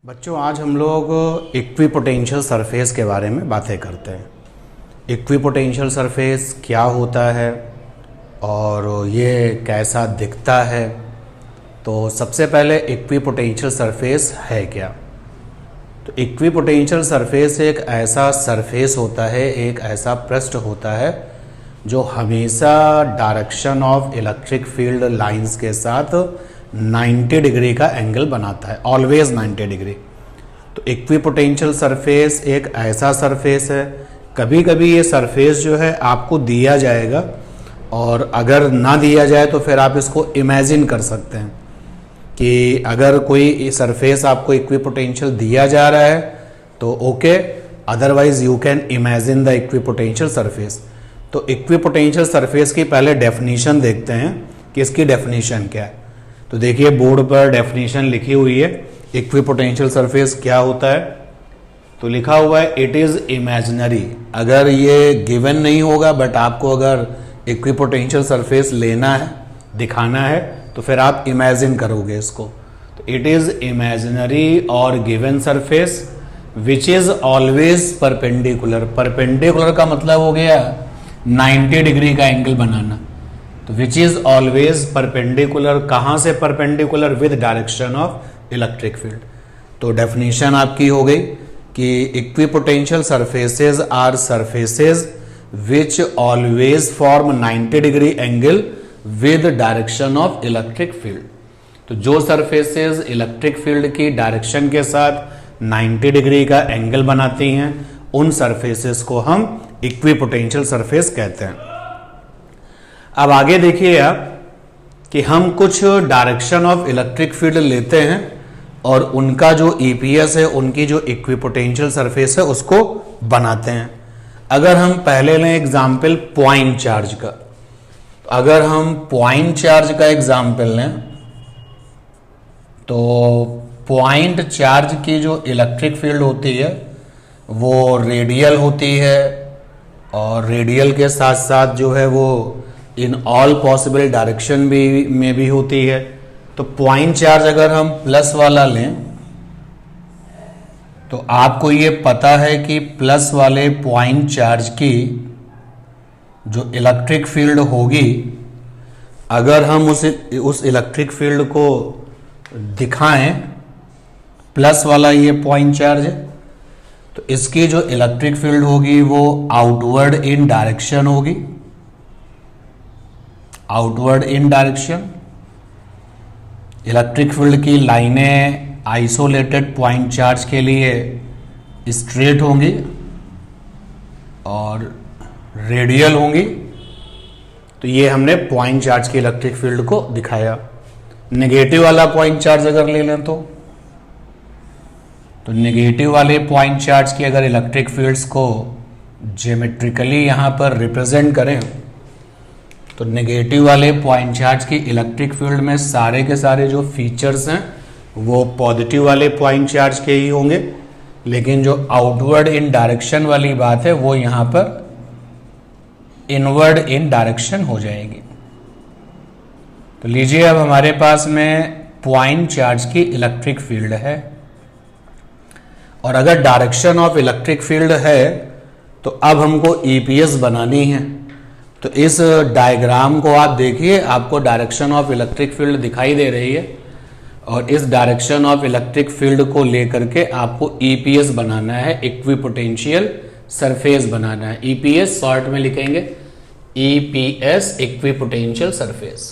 बच्चों आज हम लोग इक्विपोटेंशियल सरफेस के बारे में बातें करते हैं। इक्विपोटेंशियल सरफेस क्या होता है और ये कैसा दिखता है। तो सबसे पहले इक्विपोटेंशियल सरफेस है क्या। तो इक्विपोटेंशियल सरफेस एक ऐसा सरफेस होता है, एक ऐसा पृष्ठ होता है जो हमेशा direction of electric field lines के साथ 90 डिग्री का एंगल बनाता है, ऑलवेज 90 डिग्री। तो इक्विपोटेंशियल सरफेस एक ऐसा सरफेस है, कभी कभी ये सरफेस जो है आपको दिया जाएगा और अगर ना दिया जाए तो फिर आप इसको इमेजिन कर सकते हैं कि अगर कोई सरफेस आपको इक्विपोटेंशियल दिया जा रहा है तो okay, otherwise you can imagine the equipotential surface. तो इक्विपोटेंशियल सरफेस की पहले डेफिनेशन देखते हैं कि इसकी डेफिनेशन क्या है। तो देखिए बोर्ड पर डेफिनेशन लिखी हुई है, इक्विपोटेंशियल सरफेस क्या होता है। तो लिखा हुआ है इट इज इमेजिनरी। अगर ये गिवन नहीं होगा बट आपको अगर इक्विपोटेंशियल सरफेस लेना है, दिखाना है, तो फिर आप इमेजिन करोगे इसको। तो इट इज इमेजिनरी और given surface which is always perpendicular. Perpendicular का मतलब हो गया 90 डिग्री का एंगल बनाना। तो विच इज ऑलवेज परपेंडिकुलर, कहां से perpendicular? With direction of electric field. तो डेफिनेशन आपकी हो गई कि equipotential surfaces are surfaces which always form 90 degree angle with direction of electric field. तो जो सरफेसेस इलेक्ट्रिक फील्ड की डायरेक्शन के साथ 90 डिग्री का एंगल बनाती हैं उन सरफेसेस को हम इक्विपोटेंशियल सरफेस कहते हैं। अब आगे देखिए आप कि हम कुछ डायरेक्शन ऑफ इलेक्ट्रिक फील्ड लेते हैं और उनका जो ईपीएस है, उनकी जो इक्विपोटेंशियल सरफेस है, उसको बनाते हैं। अगर हम पहले लें एग्जाम्पल पॉइंट चार्ज का, तो अगर हम पॉइंट चार्ज का एग्जाम्पल लें तो पॉइंट चार्ज की जो इलेक्ट्रिक फील्ड होती है वो रेडियल होती है और रेडियल के साथ साथ जो है वो इन ऑल पॉसिबल डायरेक्शन में भी होती है। तो पॉइंट चार्ज अगर हम प्लस वाला लें तो आपको ये पता है कि प्लस वाले पॉइंट चार्ज की जो इलेक्ट्रिक फील्ड होगी, अगर हम उस इलेक्ट्रिक फील्ड को दिखाएं, प्लस वाला ये पॉइंट चार्ज है, तो इसकी जो इलेक्ट्रिक फील्ड होगी वो आउटवर्ड इन डायरेक्शन होगी, आउटवर्ड इन डायरेक्शन। इलेक्ट्रिक फील्ड की लाइनें आइसोलेटेड पॉइंट चार्ज के लिए स्ट्रेट होंगी और रेडियल होंगी। तो ये हमने पॉइंट चार्ज की इलेक्ट्रिक फील्ड को दिखाया। नेगेटिव वाला पॉइंट चार्ज अगर ले लें तो नेगेटिव वाले पॉइंट चार्ज की अगर इलेक्ट्रिक फील्ड्स को ज्योमेट्रिकली यहां पर रिप्रेजेंट करें तो नेगेटिव वाले पॉइंट चार्ज की इलेक्ट्रिक फील्ड में सारे के सारे जो फीचर्स हैं वो पॉजिटिव वाले पॉइंट चार्ज के ही होंगे, लेकिन जो आउटवर्ड इन डायरेक्शन वाली बात है वो यहां पर इनवर्ड इन डायरेक्शन हो जाएगी। तो लीजिए अब हमारे पास में पॉइंट चार्ज की इलेक्ट्रिक फील्ड है और अगर डायरेक्शन ऑफ इलेक्ट्रिक फील्ड है तो अब हमको ईपीएस बनानी है। तो इस डायग्राम को आप देखिए, आपको डायरेक्शन ऑफ इलेक्ट्रिक फील्ड दिखाई दे रही है और इस डायरेक्शन ऑफ इलेक्ट्रिक फील्ड को लेकर के आपको ईपीएस बनाना है, इक्विपोटेंशियल सरफेस बनाना है। ईपीएस शॉर्ट में लिखेंगे ईपीएस, इक्विपोटेंशियल सरफेस।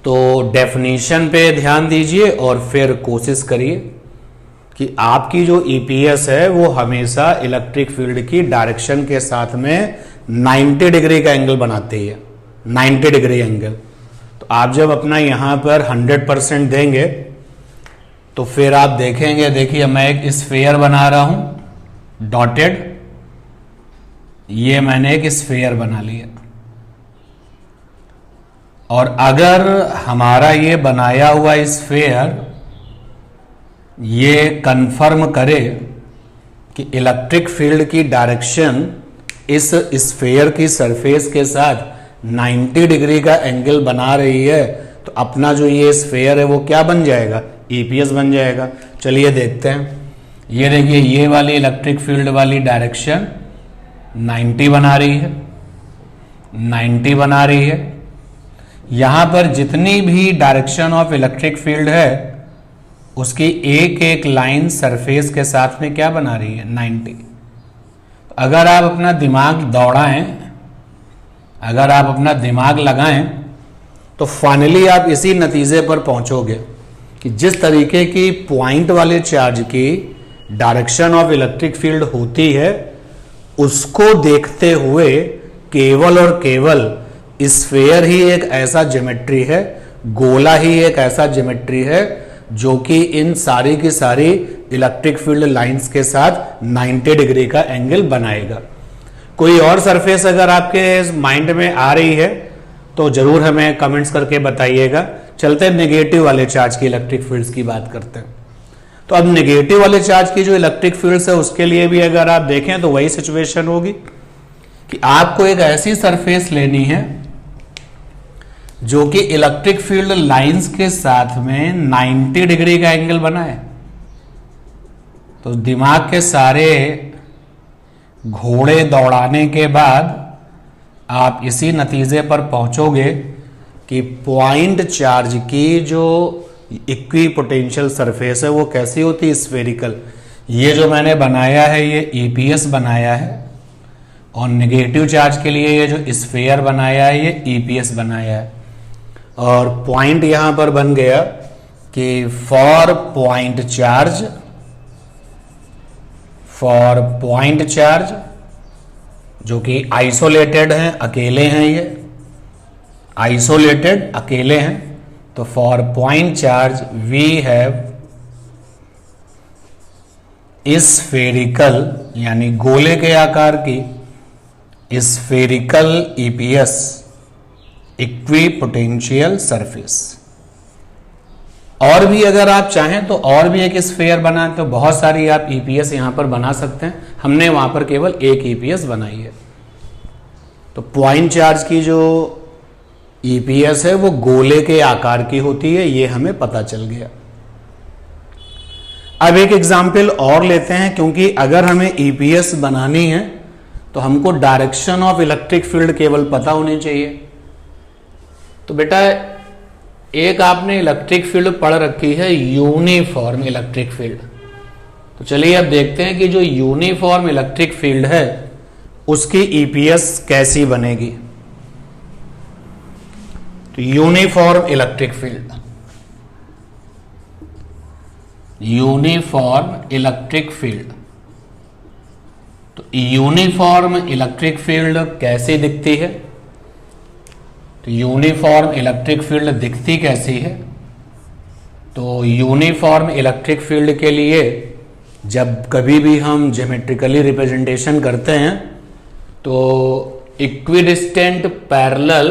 तो डेफिनेशन पे ध्यान दीजिए और फिर कोशिश करिए कि आपकी जो ईपीएस है वो हमेशा इलेक्ट्रिक फील्ड की डायरेक्शन के साथ में 90 डिग्री का एंगल बनाती है, 90 डिग्री एंगल। तो आप जब अपना यहां पर 100% देंगे तो फिर आप देखेंगे, देखिए मैं एक स्फीयर बना रहा हूं डॉटेड, ये मैंने एक स्फीयर बना लिया और अगर हमारा ये बनाया हुआ स्फीयर ये कंफर्म करे कि इलेक्ट्रिक फील्ड की डायरेक्शन इस स्फीयर की सरफेस के साथ 90 डिग्री का एंगल बना रही है, तो अपना जो ये स्फीयर है वो क्या बन जाएगा? ईपीएस बन जाएगा। चलिए देखते हैं। ये देखिए, ये वाली इलेक्ट्रिक फील्ड वाली डायरेक्शन 90 बना रही है, 90 बना रही है। यहां पर जितनी भी डायरेक्शन ऑफ इलेक्ट्रिक फील्ड है उसकी एक एक लाइन सरफेस के साथ में क्या बना रही है, 90। अगर आप अपना दिमाग दौड़ाएं, अगर आप अपना दिमाग लगाएं तो फाइनली आप इसी नतीजे पर पहुंचोगे कि जिस तरीके की पॉइंट वाले चार्ज की डायरेक्शन ऑफ इलेक्ट्रिक फील्ड होती है उसको देखते हुए केवल और केवल स्फेयर ही एक ऐसा ज्योमेट्री है, गोला ही एक ऐसा ज्योमेट्री है जो कि इन सारी की सारी इलेक्ट्रिक फील्ड लाइंस के साथ 90 डिग्री का एंगल बनाएगा। कोई और सरफेस अगर आपके माइंड में आ रही है तो जरूर हमें कमेंट्स करके बताइएगा। चलते हैं नेगेटिव वाले चार्ज की इलेक्ट्रिक फील्ड्स की बात करते हैं। तो अब नेगेटिव वाले चार्ज की जो इलेक्ट्रिक फील्ड्स है उसके लिए भी अगर आप देखें तो वही सिचुएशन होगी कि आपको एक ऐसी सरफेस लेनी है जो कि इलेक्ट्रिक फील्ड लाइंस के साथ में 90 डिग्री का एंगल बनाए। तो दिमाग के सारे घोड़े दौड़ाने के बाद आप इसी नतीजे पर पहुंचोगे कि पॉइंट चार्ज की जो इक्वी पोटेंशियल सरफेस है वो कैसी होती है, स्फेरिकल। ये जो मैंने बनाया है ये ईपीएस बनाया है और नेगेटिव चार्ज के लिए ये जो स्फेयर बनाया है ये ईपीएस बनाया है। और पॉइंट यहां पर बन गया कि फॉर पॉइंट चार्ज जो कि आइसोलेटेड हैं, अकेले हैं, ये आइसोलेटेड अकेले हैं। तो for point charge we have spherical यानी गोले के आकार की spherical EPS equipotential surface. और भी अगर आप चाहें तो और भी एक स्फेयर बनाएं तो बहुत सारी आप ईपीएस यहां पर बना सकते हैं। हमने वहां पर केवल एक ईपीएस बनाई है। तो पॉइंट चार्ज की जो ईपीएस है वो गोले के आकार की होती है, ये हमें पता चल गया। अब एक एग्जाम्पल और लेते हैं, क्योंकि अगर हमें ईपीएस बनानी है तो हमको डायरेक्शन ऑफ इलेक्ट्रिक फील्ड केवल पता होनी चाहिए। तो बेटा एक आपने इलेक्ट्रिक फील्ड पढ़ रखी है यूनिफॉर्म इलेक्ट्रिक फील्ड। तो चलिए अब देखते हैं कि जो यूनिफॉर्म इलेक्ट्रिक फील्ड है उसकी ईपीएस कैसी बनेगी। तो uniform electric field, uniform electric field. तो यूनिफॉर्म इलेक्ट्रिक फील्ड कैसी दिखती है? तो यूनिफॉर्म इलेक्ट्रिक फील्ड दिखती कैसी है? तो यूनिफॉर्म इलेक्ट्रिक फील्ड के लिए जब कभी भी हम ज्योमेट्रिकली रिप्रेजेंटेशन करते हैं तो इक्विडिस्टेंट पैरेलल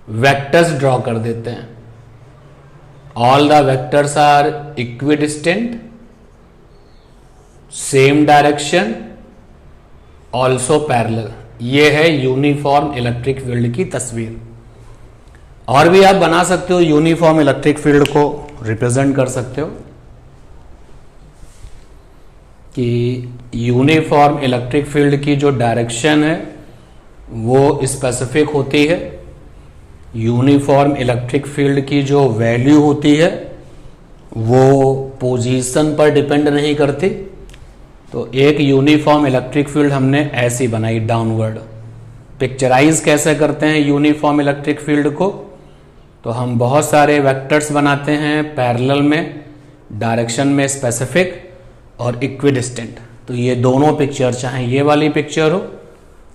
वेक्टर्स ड्रॉ कर देते हैं। All the vectors are equidistant, same direction, also parallel. ये है यूनिफॉर्म इलेक्ट्रिक फील्ड की तस्वीर। और भी आप बना सकते हो, यूनिफॉर्म इलेक्ट्रिक फील्ड को रिप्रेजेंट कर सकते हो कि यूनिफॉर्म इलेक्ट्रिक फील्ड की जो डायरेक्शन है वो स्पेसिफिक होती है। यूनिफॉर्म इलेक्ट्रिक फील्ड की जो वैल्यू होती है वो पोजीशन पर डिपेंड नहीं करती। तो एक यूनिफॉर्म इलेक्ट्रिक फील्ड हमने ऐसी बनाई डाउनवर्ड। पिक्चराइज कैसे करते हैं यूनिफॉर्म इलेक्ट्रिक फील्ड को? तो हम बहुत सारे वेक्टर्स बनाते हैं पैरेलल में, डायरेक्शन में स्पेसिफिक और इक्विडिस्टेंट। तो ये दोनों पिक्चर, चाहे ये वाली पिक्चर हो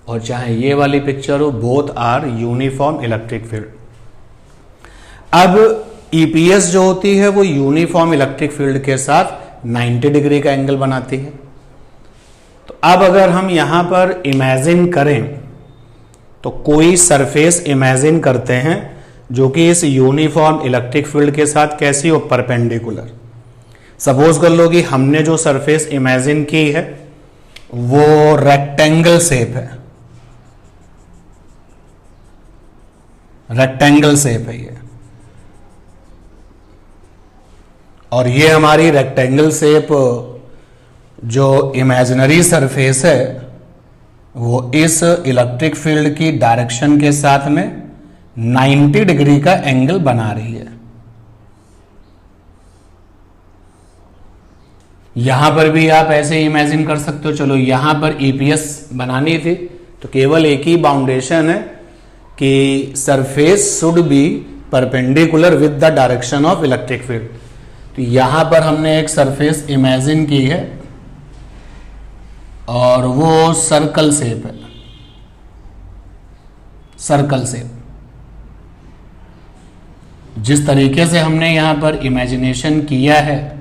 और चाहे ये वाली पिक्चर हो, both are uniform electric field. अब ईपीएस जो होती है वो यूनिफॉर्म इलेक्ट्रिक फील्ड के साथ 90 डिग्री का एंगल बनाती है। तो अब अगर हम यहां पर इमेजिन करें तो कोई सरफेस इमेजिन करते हैं जो कि इस यूनिफॉर्म इलेक्ट्रिक फील्ड के साथ कैसी हो, परपेंडिकुलर। सपोज कर लो कि हमने जो सरफेस इमेजिन की है वो रेक्टेंगल शेप है, रेक्टेंगल शेप है ये। और ये हमारी रेक्टेंगल शेप जो इमेजिनरी सरफेस है वो इस इलेक्ट्रिक फील्ड की डायरेक्शन के साथ में 90 डिग्री का एंगल बना रही है। यहां पर भी आप ऐसे इमेजिन कर सकते हो। चलो यहां पर ईपीएस बनानी थी तो केवल एक ही बाउंडेशन है कि surface should be perpendicular with the direction of electric field. तो यहां पर हमने एक सरफेस इमेजिन की है और वो सर्कल शेप है, सर्कल शेप। जिस तरीके से हमने यहां पर इमेजिनेशन किया है,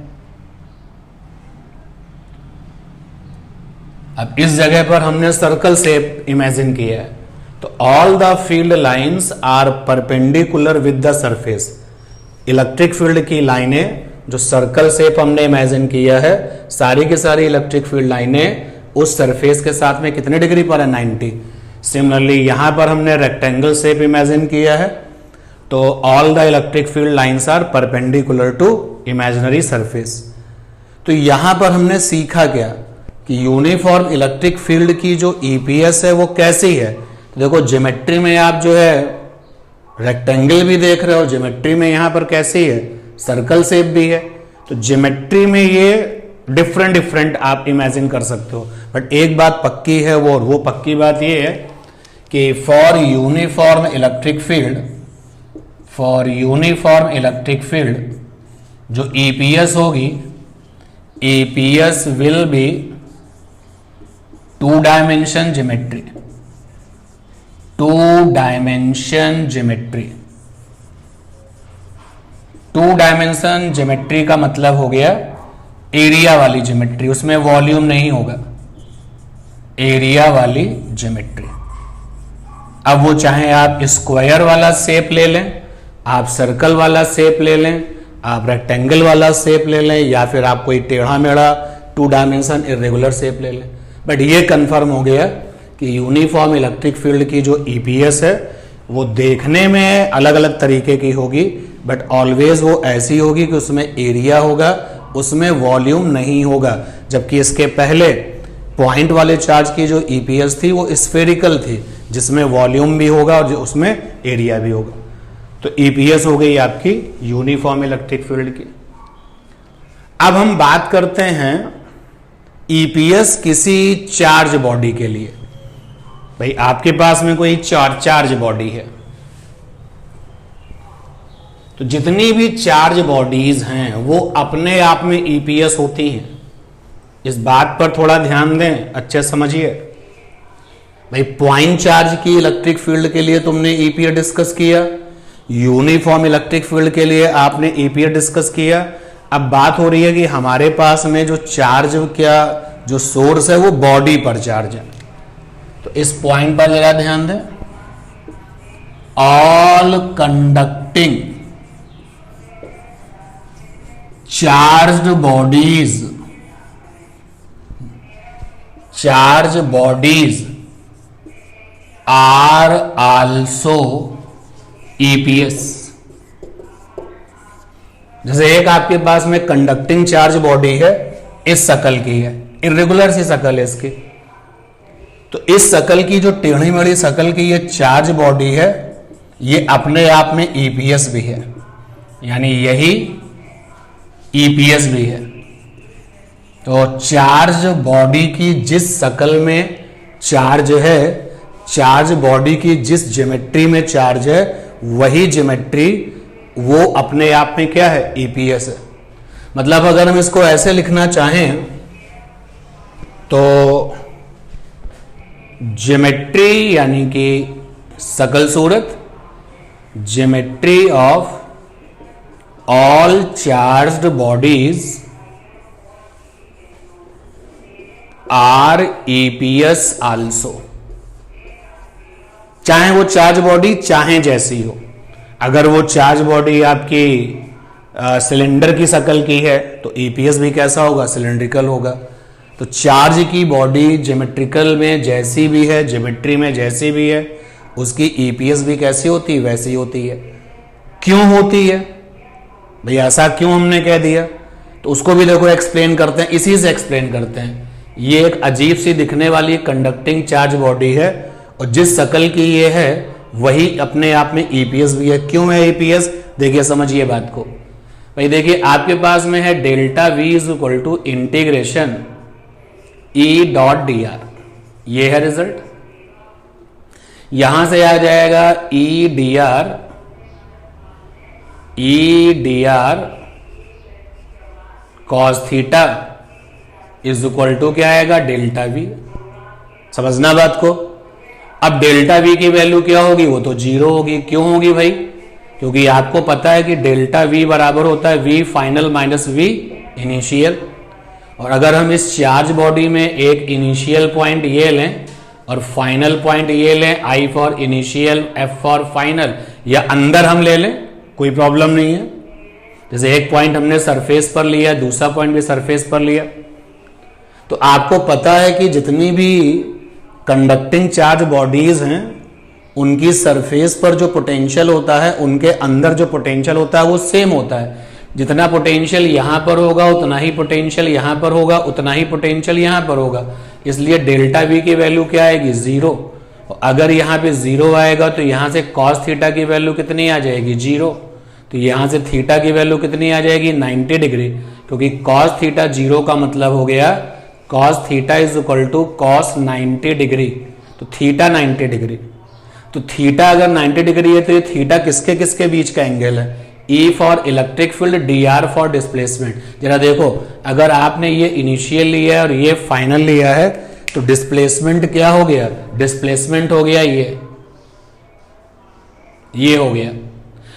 अब इस जगह पर हमने सर्कल शेप इमेजिन किया है तो all the field lines are perpendicular with the surface. Electric field की लाइनें जो सर्कल शेप हमने इमेजिन किया है, सारी की सारी इलेक्ट्रिक फील्ड लाइनें उस सरफेस के साथ में कितने डिग्री पर है? 90। सिमिलरली यहां पर हमने रेक्टेंगल शेप इमेजिन किया है तो all the electric field lines are perpendicular to imaginary surface. तो यहां पर हमने सीखा क्या कि यूनिफॉर्म इलेक्ट्रिक फील्ड की जो ईपीएस है वो कैसी है। तो देखो ज्योमेट्री में आप जो है रेक्टेंगल भी देख रहे हो, ज्योमेट्री में यहां पर कैसी है? सर्कल शेप भी है। तो ज्योमेट्री में ये डिफरेंट आप इमेजिन कर सकते हो, बट एक बात पक्की है वो पक्की बात ये है कि फॉर यूनिफॉर्म इलेक्ट्रिक फील्ड जो ईपीएस होगी, EPS will be two dimension geometry. Two dimension geometry का मतलब हो गया एरिया वाली ज्योमेट्री, उसमें वॉल्यूम नहीं होगा, एरिया वाली ज्योमेट्री। अब वो चाहे आप स्क्वायर वाला शेप ले लें, आप सर्कल वाला शेप ले लें, आप रेक्टेंगल वाला शेप ले लें, या फिर आप कोई टेढ़ा मेढ़ा 2 डायमेंशन इरेगुलर शेप ले लें, बट ये कंफर्म हो गया कि यूनिफॉर्म इलेक्ट्रिक फील्ड की जो ईपीएस है वो देखने में अलग अलग तरीके की होगी, बट ऑलवेज वो ऐसी होगी कि उसमें एरिया होगा, उसमें वॉल्यूम नहीं होगा। जबकि इसके पहले पॉइंट वाले चार्ज की जो ईपीएस थी वो स्फेरिकल थी, जिसमें वॉल्यूम भी होगा और उसमें एरिया भी होगा। तो ईपीएस हो गई आपकी यूनिफॉर्म इलेक्ट्रिक फील्ड की। अब हम बात करते हैं ईपीएस किसी चार्ज बॉडी के लिए। भाई आपके पास में कोई चार्ज बॉडी है, तो जितनी भी चार्ज बॉडीज हैं वो अपने आप में ईपीएस होती हैं। इस बात पर थोड़ा ध्यान दें, अच्छे समझिए। भाई पॉइंट चार्ज की इलेक्ट्रिक फील्ड के लिए तुमने ईपीएस डिस्कस किया, यूनिफॉर्म इलेक्ट्रिक फील्ड के लिए आपने ईपीएस डिस्कस किया। अब बात हो रही है कि हमारे पास में जो चार्ज क्या जो सोर्स है वो बॉडी पर चार्ज है। तो इस पॉइंट पर जरा ध्यान दें, all conducting charge bodies are also EPS. जैसे एक आपके पास में कंडक्टिंग चार्ज बॉडी है, इस शकल की है, इरेगुलर सी शकल है इसकी, तो इस शकल की जो टेढ़ी मेढ़ी शकल की ये चार्ज बॉडी है, ये अपने आप में ईपीएस भी है, यानी यही ईपीएस भी है। तो चार्ज बॉडी की जिस शकल में चार्ज है, चार्ज बॉडी की जिस ज्योमेट्री में चार्ज है, वही ज्योमेट्री वो अपने आप में क्या है? ईपीएस है। मतलब अगर हम इसको ऐसे लिखना चाहें तो ज्योमेट्री यानी कि शकल सूरत, geometry of all charged bodies are EPS also. चाहे वो चार्ज बॉडी चाहे जैसी हो, अगर वो चार्ज बॉडी आपकी सिलेंडर की शक्ल की है तो ईपीएस भी कैसा होगा? सिलेंड्रिकल होगा। तो चार्ज की बॉडी ज्योमेट्रिकल में जैसी भी है, ज्योमेट्री में जैसी भी है, उसकी ईपीएस भी कैसी होती है? वैसी होती है। क्यों होती है? भाई ऐसा क्यों हमने कह दिया, तो उसको भी देखो एक्सप्लेन करते हैं, इसी से एक्सप्लेन करते हैं। ये एक अजीब सी दिखने वाली कंडक्टिंग चार्ज बॉडी है और जिस शक्ल की ये है वही अपने आप में ईपीएस भी है। क्यों है ईपीएस, देखिए समझिए बात को। भाई देखिए आपके पास में है delta V is equal to integration E dot D R, ये है रिजल्ट। यहां से आ जाएगा E D R cos theta is equal to क्या आएगा, डेल्टा वी। समझना बात को। अब डेल्टा वी की वैल्यू क्या होगी, वो तो जीरो होगी। क्यों होगी भाई, क्योंकि आपको पता है कि डेल्टा वी बराबर होता है V final minus V initial. और अगर हम इस चार्ज बॉडी में एक इनिशियल पॉइंट ये लें और फाइनल पॉइंट ये लें, I for initial F for final, या अंदर हम ले लें, कोई प्रॉब्लम नहीं है। जैसे एक पॉइंट हमने सरफेस पर लिया, दूसरा पॉइंट भी सरफेस पर लिया, तो आपको पता है कि जितनी भी कंडक्टिंग चार्ज बॉडीज हैं उनकी सरफेस पर जो पोटेंशियल होता है उनके अंदर जो पोटेंशियल होता है वो सेम होता है। जितना पोटेंशियल यहां पर होगा उतना ही पोटेंशियल यहां पर होगा, उतना ही पोटेंशियल यहां पर होगा। इसलिए डेल्टा वी की वैल्यू क्या आएगी, जीरो। अगर यहां पे जीरो आएगा तो यहां से कॉस थीटा की वैल्यू कितनी आ जाएगी, जीरो। तो यहां से थीटा की वैल्यू कितनी आ जाएगी, 90 डिग्री, क्योंकि कॉस थीटा जीरो का मतलब हो गया cos theta is equal to cos 90 degree. तो थीटा 90 डिग्री, तो थीटा अगर 90 डिग्री है तो ये थीटा किसके किसके बीच का एंगल है, E for electric field, D R for displacement. जरा देखो, अगर आपने ये इनिशियल लिया है और ये फाइनल लिया है तो डिस्प्लेसमेंट क्या हो गया, डिस्प्लेसमेंट हो गया ये हो गया।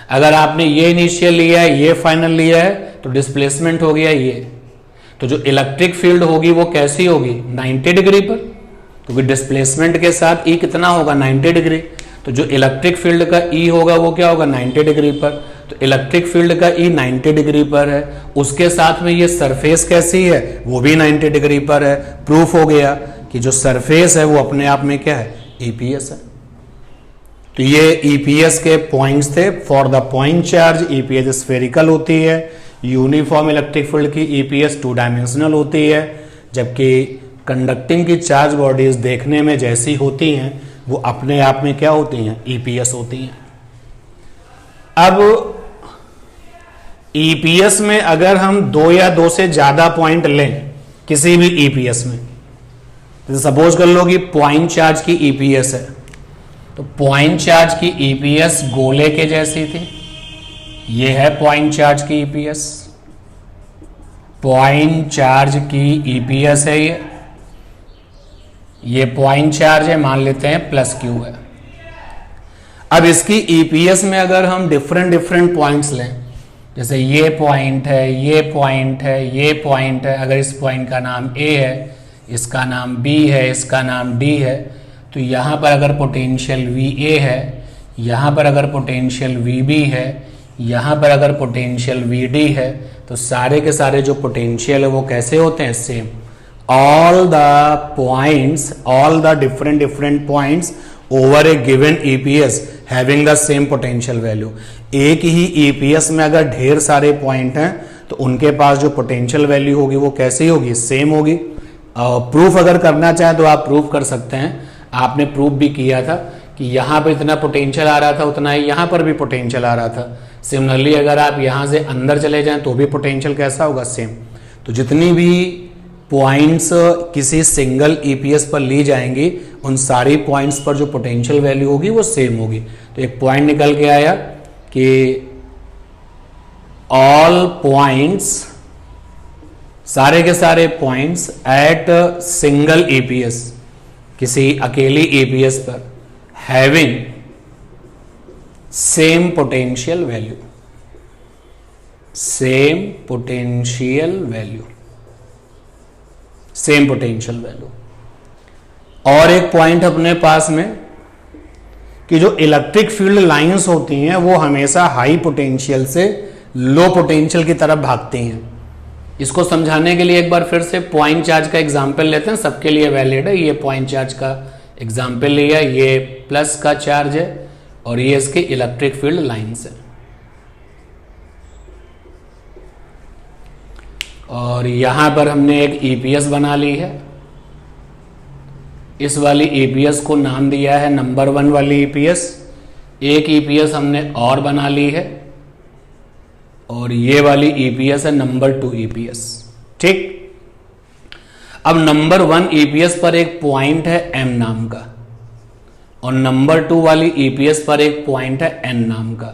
अगर आपने ये इनिशियल लिया है, ये फाइनल लिया है, तो डिस्प्लेसमेंट हो गया ये। तो जो इलेक्ट्रिक फील्ड होगी वो कैसी होगी, 90 डिग्री पर, क्योंकि डिस्प्लेसमेंट के साथ ई कितना होगा, 90 डिग्री। तो जो इलेक्ट्रिक फील्ड का ई होगा वो क्या होगा, 90 डिग्री पर। तो इलेक्ट्रिक फील्ड का ई 90 डिग्री पर है, उसके साथ में ये सरफेस कैसी है, वो भी 90 डिग्री पर है। प्रूफ हो गया कि जो सरफेस है वो अपने आप में क्या है, ईपीएस है। तो ये ईपीएस के पॉइंट्स थे। For the point charge EPS spherical होती है, यूनिफॉर्म इलेक्ट्रिक फील्ड की ईपीएस 2 डायमेंशनल होती है, जबकि कंडक्टिंग की चार्ज बॉडीज देखने में जैसी होती हैं वो अपने आप में क्या होती हैं, ईपीएस होती हैं। अब ईपीएस में अगर हम 2 या 2 से ज्यादा पॉइंट लें किसी भी ईपीएस में, जैसे सपोज कर लो कि पॉइंट चार्ज की ईपीएस है, तो पॉइंट चार्ज की ईपीएस गोले के जैसी थी। ये है पॉइंट चार्ज की ईपीएस, पॉइंट चार्ज की ईपीएस है ये पॉइंट चार्ज है, मान लेते हैं प्लस क्यू है। अब इसकी ईपीएस में अगर हम डिफरेंट पॉइंट्स लें, जैसे ये पॉइंट है, ये पॉइंट है, ये पॉइंट है, अगर इस पॉइंट का नाम ए है, इसका नाम बी है, इसका नाम डी है, तो यहां पर अगर पोटेंशियल वी ए है, यहां पर अगर पोटेंशियल वी बी है, यहां पर अगर पोटेंशियल वी डी है, तो सारे के सारे जो पोटेंशियल है वो कैसे होते हैं, same. All the different points over A given EPS having the same potential value. एक ही ईपीएस में अगर ढेर सारे पॉइंट हैं तो उनके पास जो पोटेंशियल वैल्यू होगी वो कैसी होगी, सेम होगी। प्रूफ अगर करना चाहें तो आप प्रूफ कर सकते हैं। आपने प्रूफ भी किया था कि यहां पर इतना पोटेंशियल आ रहा था उतना ही यहां पर भी पोटेंशियल आ रहा था। सिमिलरली अगर आप यहां से अंदर चले जाएं तो भी पोटेंशियल कैसा होगा, सेम। तो जितनी भी पॉइंट्स किसी सिंगल ईपीएस पर ली जाएंगी उन सारी पॉइंट्स पर जो पोटेंशियल वैल्यू होगी वो सेम होगी। तो एक पॉइंट निकल के आया कि ऑल पॉइंट्स, सारे के सारे पॉइंट्स एट सिंगल ईपीएस, किसी अकेली ईपीएस पर, having same potential value, same potential value, same potential value. और एक पॉइंट अपने पास में कि जो इलेक्ट्रिक फील्ड लाइंस होती हैं वो हमेशा हाई पोटेंशियल से लो पोटेंशियल की तरफ भागती हैं। इसको समझाने के लिए एक बार फिर से पॉइंट चार्ज का एग्जांपल लेते हैं, सबके लिए वैलिड है। ये पॉइंट चार्ज का एग्जांपल लिया, ये प्लस का चार्ज है और ये इसके इलेक्ट्रिक फील्ड लाइंस है। और यहाँ पर हमने एक ईपीएस बना ली है। इस वाली ईपीएस को नाम दिया है नंबर 1 वाली ईपीएस। एक ईपीएस हमने और बना ली है और ये वाली ईपीएस है नंबर 2 ईपीएस। ठीक, अब नंबर 1 ईपीएस पर एक पॉइंट है m नाम का और नंबर 2 वाली ईपीएस पर एक पॉइंट है n नाम का।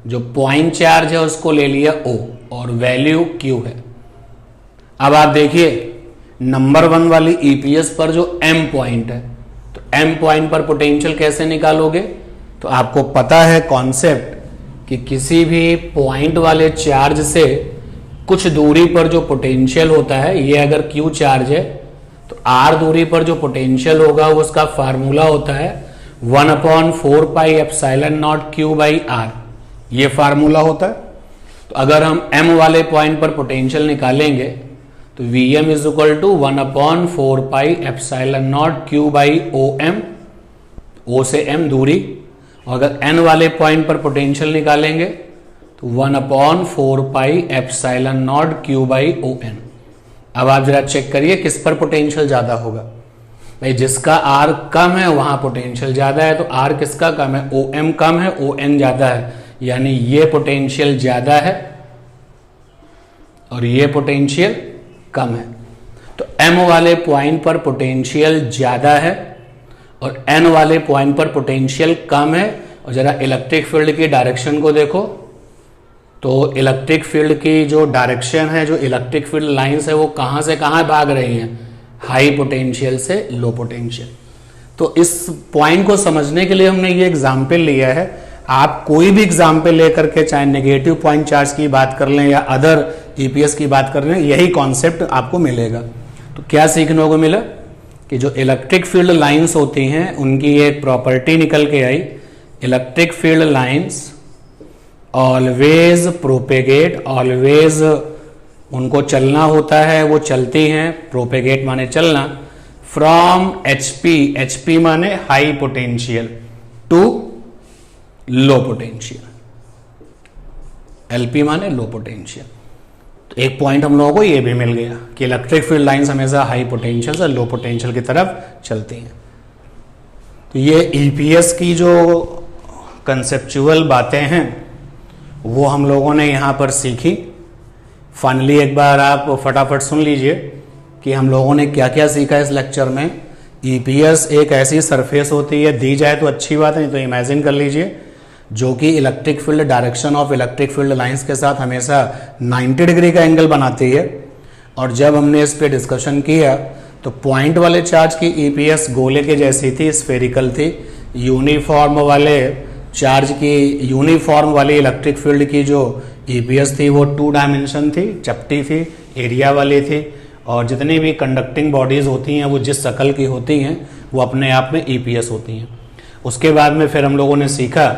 जो पॉइंट चार्ज है उसको ले लिया O और वैल्यू Q है। अब आप देखिए नंबर 1 वाली ईपीएस पर जो m पॉइंट है, तो m पॉइंट पर पोटेंशियल कैसे निकालोगे? तो आपको पता है कॉन्सेप्ट कि किसी भी पॉइंट वाले चार्ज से कुछ दूरी पर जो पोटेंशियल होता है, ये अगर Q चार्ज है तो r दूरी पर जो पोटेंशियल होगा उसका फार्मूला होता है 1/4 pi epsilon naught Q by R। ये फार्मूला होता है। तो अगर हम m वाले पॉइंट पर पोटेंशियल निकालेंगे तो Vm is equal to 1/4 pi epsilon naught Q by OM, O से M दूरी। और अगर n वाले पॉइंट पर पोटेंशियल निकालेंगे तो 1/4 pi epsilon naught Q by ON। अब आप जरा चेक करिए किस पर पोटेंशियल ज्यादा होगा। भाई जिसका R कम है वहां पोटेंशियल ज्यादा है, तो R किसका कम है? OM कम है, ON ज्यादा है, यानी ये पोटेंशियल ज्यादा है और ये पोटेंशियल कम है। तो M वाले पॉइंट पर पोटेंशियल ज्यादा है और N वाले पॉइंट पर पोटेंशियल कम है। और जरा इलेक्ट्रिक फील्ड की डायरेक्शन को देखो, तो इलेक्ट्रिक फील्ड की जो डायरेक्शन है, जो इलेक्ट्रिक फील्ड लाइंस है, वो कहां से कहां भाग रही हैं? हाई पोटेंशियल से लो पोटेंशियल। तो इस पॉइंट को समझने के लिए हमने ये एग्जाम्पल लिया है। आप कोई भी एग्जाम्पल लेकर के, चाहे नेगेटिव पॉइंट चार्ज की बात कर लें या अदर ईपीएस की बात कर लें, यही कॉन्सेप्ट आपको मिलेगा। तो क्या सीखने को मिला कि जो इलेक्ट्रिक फील्ड लाइंस होती हैं उनकी एक प्रॉपर्टी निकल के आई, electric field lines always propagate, always उनको चलना होता है, वो चलती हैं, प्रोपेगेट माने चलना, फ्रॉम HP, HP माने high potential, to low potential, LP माने लो पोटेंशियल। तो एक पॉइंट हम लोगों को ये भी मिल गया कि इलेक्ट्रिक फील्ड लाइंस हमेशा हाई पोटेंशियल से लो पोटेंशियल की तरफ चलती हैं। तो ये ईपीएस की जो कंसेप्चुअल बातें हैं वो हम लोगों ने यहाँ पर सीखी। फाइनली एक बार आप फटाफट सुन लीजिए कि हम लोगों ने क्या क्या सीखा इस लेक्चर में। ईपीएस एक ऐसी सरफेस होती है, दी जाए तो अच्छी बात है, नहीं तो इमेजिन कर लीजिए, जो कि electric field, direction of electric field lines के साथ हमेशा 90 डिग्री का एंगल बनाती है। और जब हमने इस पे डिस्कशन किया तो पॉइंट वाले चार्ज की ईपीएस गोले के जैसी थी, स्फेरिकल थी। यूनिफॉर्म वाले चार्ज की, यूनिफॉर्म वाली इलेक्ट्रिक फील्ड की जो ईपीएस थी वो 2 डायमेंशन थी, चपटी थी, एरिया वाली थी। और जितनी भी कंडक्टिंग बॉडीज होती हैं वो जिस शक्ल की होती हैं वो अपने आप में ईपीएस होती हैं। उसके बाद में फिर हम लोगों ने सीखा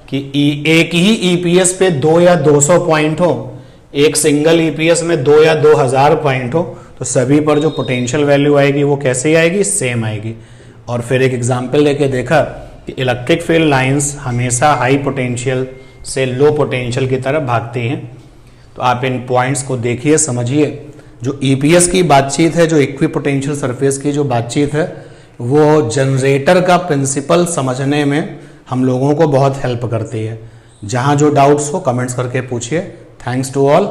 कि एक ही ईपीएस पे 2 या 200 पॉइंट हो, एक सिंगल ईपीएस में 2 या 2000 पॉइंट हो, तो सभी पर जो पोटेंशियल वैल्यू आएगी वो कैसे आएगी? सेम आएगी। और फिर एक एग्जाम्पल लेके देखा कि इलेक्ट्रिक फील्ड लाइंस हमेशा हाई पोटेंशियल से लो पोटेंशियल की तरफ भागती हैं। तो आप इन पॉइंट्स को देखिए, समझिए। जो ईपीएस की बातचीत है, जो इक्विपोटेंशियल सरफेस की जो बातचीत है, वो जनरेटर का प्रिंसिपल समझने में हम लोगों को बहुत हेल्प करती है। जहां जो डाउट्स हो कमेंट्स करके पूछिए। Thanks to all.